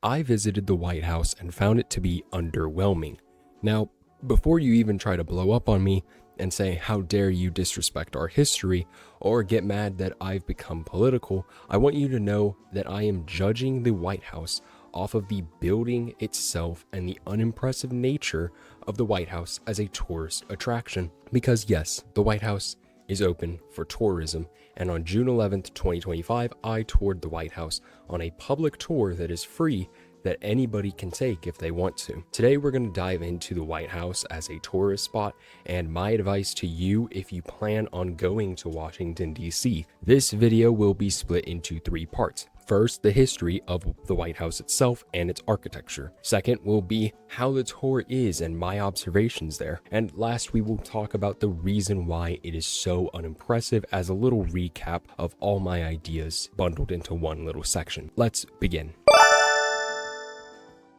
I visited the White House and found it to be underwhelming. Now, before you even try to blow up on me and say, how dare you disrespect our history, or get mad that I've become political, I want you to know that I am judging the White House off of the building itself and the unimpressive nature of the White House as a tourist attraction. Because yes, the White House is open for tourism, and on June 11th, 2025, I toured the White House on a public tour that is free that anybody can take if they want to. Today, we're going to dive into the White House as a tourist spot and my advice to you if you plan on going to Washington, D.C. This video will be split into 3 parts. First, the history of the White House itself and its architecture. Second will be how the tour is and my observations there. And last, we will talk about the reason why it is so unimpressive as a little recap of all my ideas bundled into one little section. Let's begin.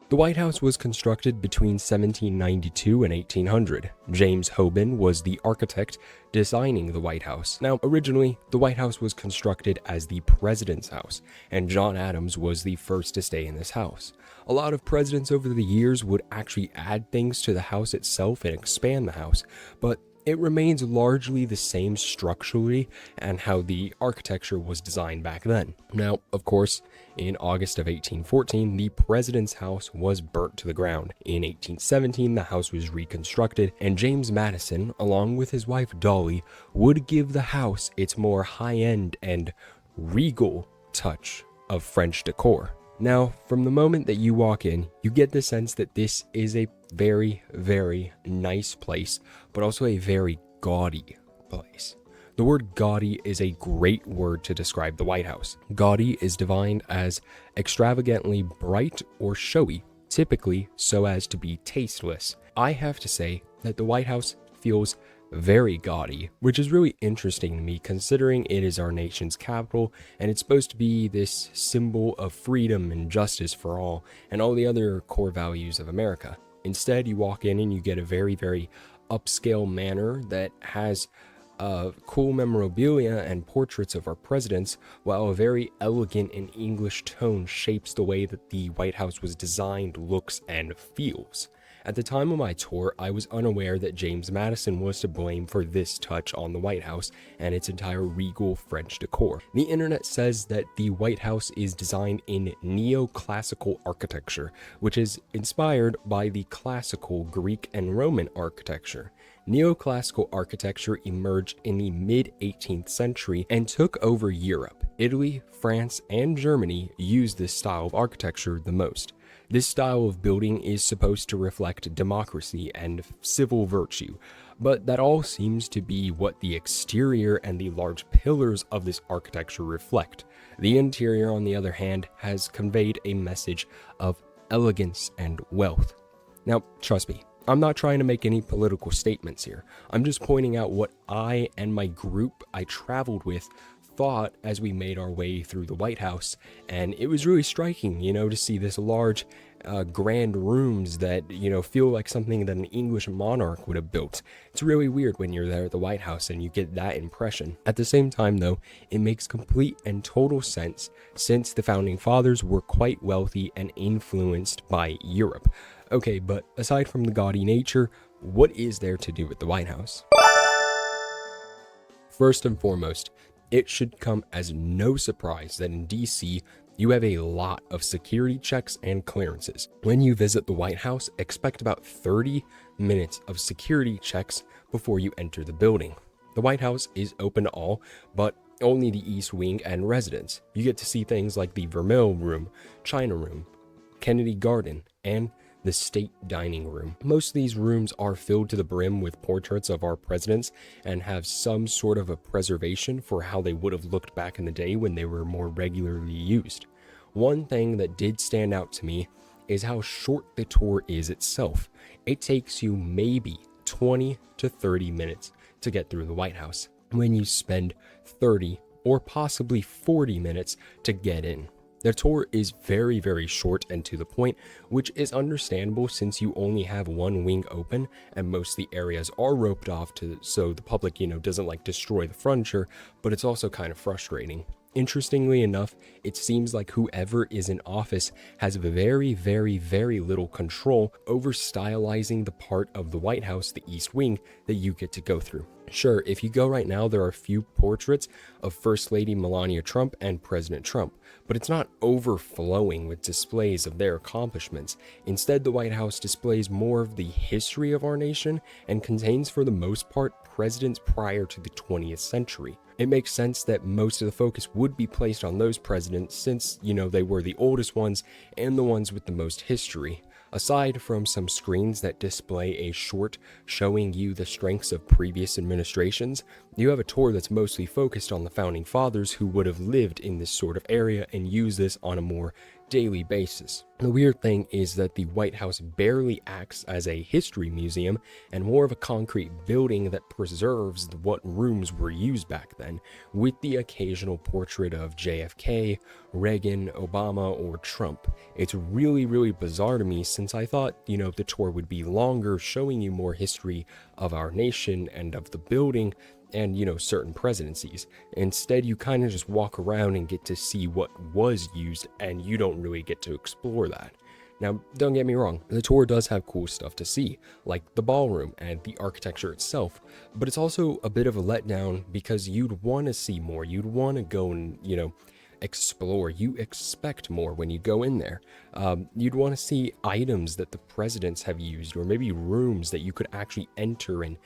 The White House was constructed between 1792 and 1800. James Hoban was the architect designing the White House. Now, originally, the White House was constructed as the President's house, and John Adams was the first to stay in this house. A lot of presidents over the years would actually add things to the house itself and expand the house, but it remains largely the same structurally and how the architecture was designed back then. Now, of course, in August of 1814, the president's house was burnt to the ground. In 1817, the house was reconstructed, and James Madison, along with his wife Dolly, would give the house its more high-end and regal touch of French decor. Now, from the moment that you walk in, you get the sense that this is a very, very nice place, but also a very gaudy place. The word gaudy is a great word to describe the White House. Gaudy is defined as extravagantly bright or showy, typically so as to be tasteless. I have to say that the White House feels very gaudy, which is really interesting to me considering it is our nation's capital and it's supposed to be this symbol of freedom and justice for all and all the other core values of America. Instead, you walk in and you get a very, very upscale manor that has cool memorabilia and portraits of our presidents, while a very elegant and English tone shapes the way that the White House was designed, looks, and feels. At the time of my tour, I was unaware that James Madison was to blame for this touch on the White House and its entire regal French decor. The internet says that the White House is designed in neoclassical architecture, which is inspired by the classical Greek and Roman architecture. Neoclassical architecture emerged in the mid-18th century and took over Europe. Italy, France, and Germany used this style of architecture the most. This style of building is supposed to reflect democracy and civil virtue, but that all seems to be what the exterior and the large pillars of this architecture reflect. The interior, on the other hand, has conveyed a message of elegance and wealth. Now, trust me, I'm not trying to make any political statements here. I'm just pointing out what I and my group I traveled with thought as we made our way through the White House, and it was really striking, to see this large, grand rooms that, feel like something that an English monarch would have built. It's really weird when you're there at the White House and you get that impression. At the same time, though, it makes complete and total sense since the founding fathers were quite wealthy and influenced by Europe. Okay, but aside from the gaudy nature, what is there to do with the White House? First and foremost, it should come as no surprise that in DC, you have a lot of security checks and clearances. When you visit the White House, expect about 30 minutes of security checks before you enter the building. The White House is open to all, but only the East Wing and residents. You get to see things like the Vermeil Room, China Room, Kennedy Garden, and the State Dining Room. Most of these rooms are filled to the brim with portraits of our presidents and have some sort of a preservation for how they would have looked back in the day when they were more regularly used. One thing that did stand out to me is how short the tour is itself. It takes you maybe 20 to 30 minutes to get through the White House, when you spend 30 or possibly 40 minutes to get in. The tour is very, very short and to the point, which is understandable since you only have one wing open and most of the areas are roped off so the public, doesn't destroy the furniture, but it's also kind of frustrating. Interestingly enough, it seems like whoever is in office has very, very, very little control over stylizing the part of the White House, the East Wing, that you get to go through. Sure, if you go right now, there are a few portraits of First Lady Melania Trump and President Trump, but it's not overflowing with displays of their accomplishments. Instead, the White House displays more of the history of our nation and contains, for the most part, presidents prior to the 20th century. It makes sense that most of the focus would be placed on those presidents since, they were the oldest ones and the ones with the most history. Aside from some screens that display a short showing you the strengths of previous administrations, you have a tour that's mostly focused on the founding fathers who would have lived in this sort of area and use this on a more daily basis. The weird thing is that the White House barely acts as a history museum and more of a concrete building that preserves what rooms were used back then, with the occasional portrait of JFK, Reagan, Obama, or Trump. It's really, really bizarre to me since I thought, the tour would be longer, showing you more history of our nation and of the building and, certain presidencies. Instead, you kind of just walk around and get to see what was used, and you don't really get to explore that. Now, don't get me wrong, the tour does have cool stuff to see, like the ballroom and the architecture itself, but it's also a bit of a letdown because you'd want to see more. You'd want to go and, explore. You expect more when you go in there. You'd want to see items that the presidents have used, or maybe rooms that you could actually enter and,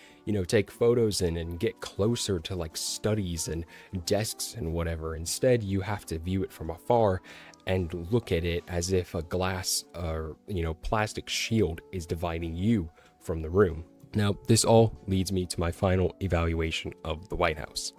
take photos in and get closer to like studies and desks and whatever. Instead, you have to view it from afar and look at it as if a glass or, plastic shield is dividing you from the room. Now, this all leads me to my final evaluation of the White House.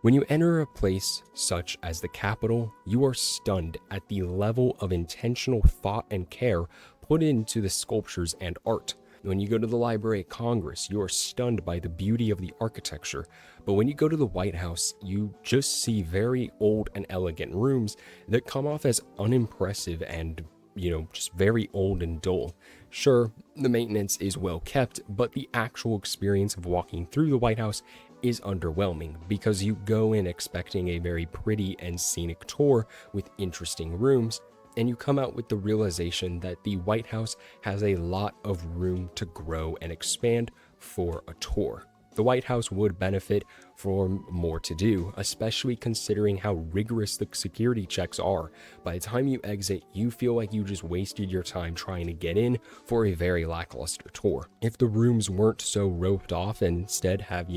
When you enter a place such as the Capitol, you are stunned at the level of intentional thought and care put into the sculptures and art. When you go to the Library of Congress, you are stunned by the beauty of the architecture. But when you go to the White House, you just see very old and elegant rooms that come off as unimpressive and, just very old and dull. Sure, the maintenance is well kept, but the actual experience of walking through the White House is underwhelming because you go in expecting a very pretty and scenic tour with interesting rooms, and you come out with the realization that the White House has a lot of room to grow and expand for a tour. The White House would benefit from more to do, especially considering how rigorous the security checks are. By the time you exit, you feel like you just wasted your time trying to get in for a very lackluster tour. If the rooms weren't so roped off and instead have,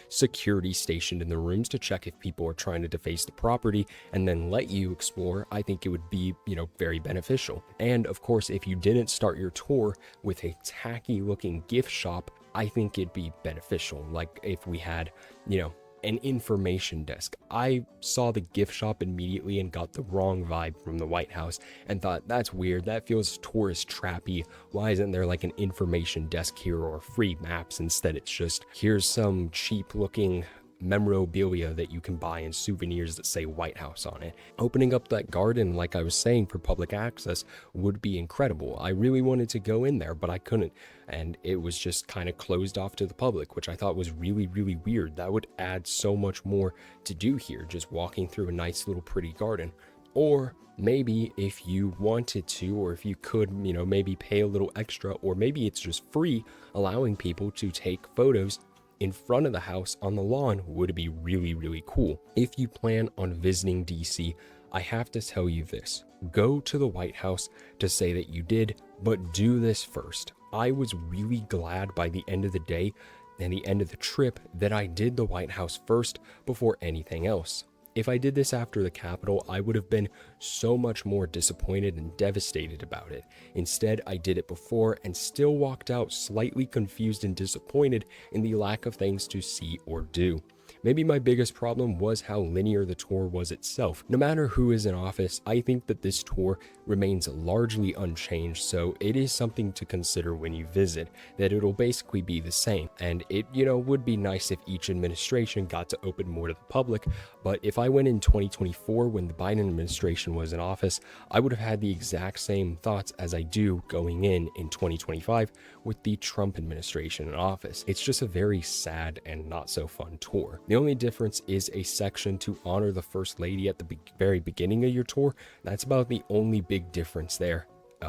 security stationed in the rooms to check if people are trying to deface the property and then let you explore, I think it would be, very beneficial. And of course, if you didn't start your tour with a tacky looking gift shop, I think it'd be beneficial. Like if we had, an information desk. I saw the gift shop immediately and got the wrong vibe from the White House and thought, that's weird. That feels tourist trappy. Why isn't there like an information desk here or free maps? Instead, it's just, here's some cheap looking memorabilia that you can buy in souvenirs that say White House on it. Opening up that garden, like I was saying, for public access would be incredible. I really wanted to go in there, but I couldn't. And it was just kind of closed off to the public, which I thought was really, really weird. That would add so much more to do here, just walking through a nice little pretty garden. Or maybe if you wanted to, or if you could, maybe pay a little extra, or maybe it's just free, allowing people to take photos in front of the house on the lawn would be really, really cool. If you plan on visiting DC, I have to tell you this. Go to the White House to say that you did, but do this first. I was really glad by the end of the day and the end of the trip that I did the White House first before anything else. If I did this after the Capitol, I would have been so much more disappointed and devastated about it. Instead, I did it before and still walked out slightly confused and disappointed in the lack of things to see or do. Maybe my biggest problem was how linear the tour was itself. No matter who is in office, I think that this tour remains largely unchanged, so it is something to consider when you visit, that it'll basically be the same. And it, would be nice if each administration got to open more to the public, But if I went in 2024 when the Biden administration was in office, I would have had the exact same thoughts as I do going in 2025 with the Trump administration in office. It's just a very sad and not so fun tour. The only difference is a section to honor the First Lady at the very beginning of your tour. That's about the only big difference there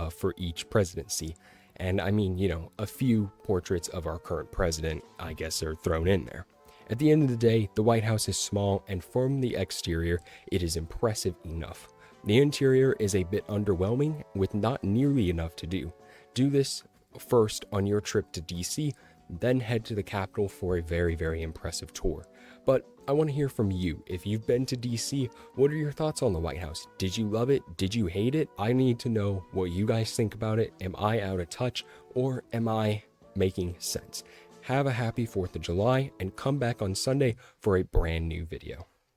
for each presidency. And I mean, you know, a few portraits of our current president, I guess, are thrown in there. At the end of the day, the White House is small, and from the exterior, it is impressive enough. The interior is a bit underwhelming, with not nearly enough to do. Do this first on your trip to DC, then head to the Capitol for a very, very impressive tour. But I want to hear from you. If you've been to DC, what are your thoughts on the White House? Did you love it? Did you hate it? I need to know what you guys think about it. Am I out of touch, or am I making sense? Have a happy 4th of July and come back on Sunday for a brand new video.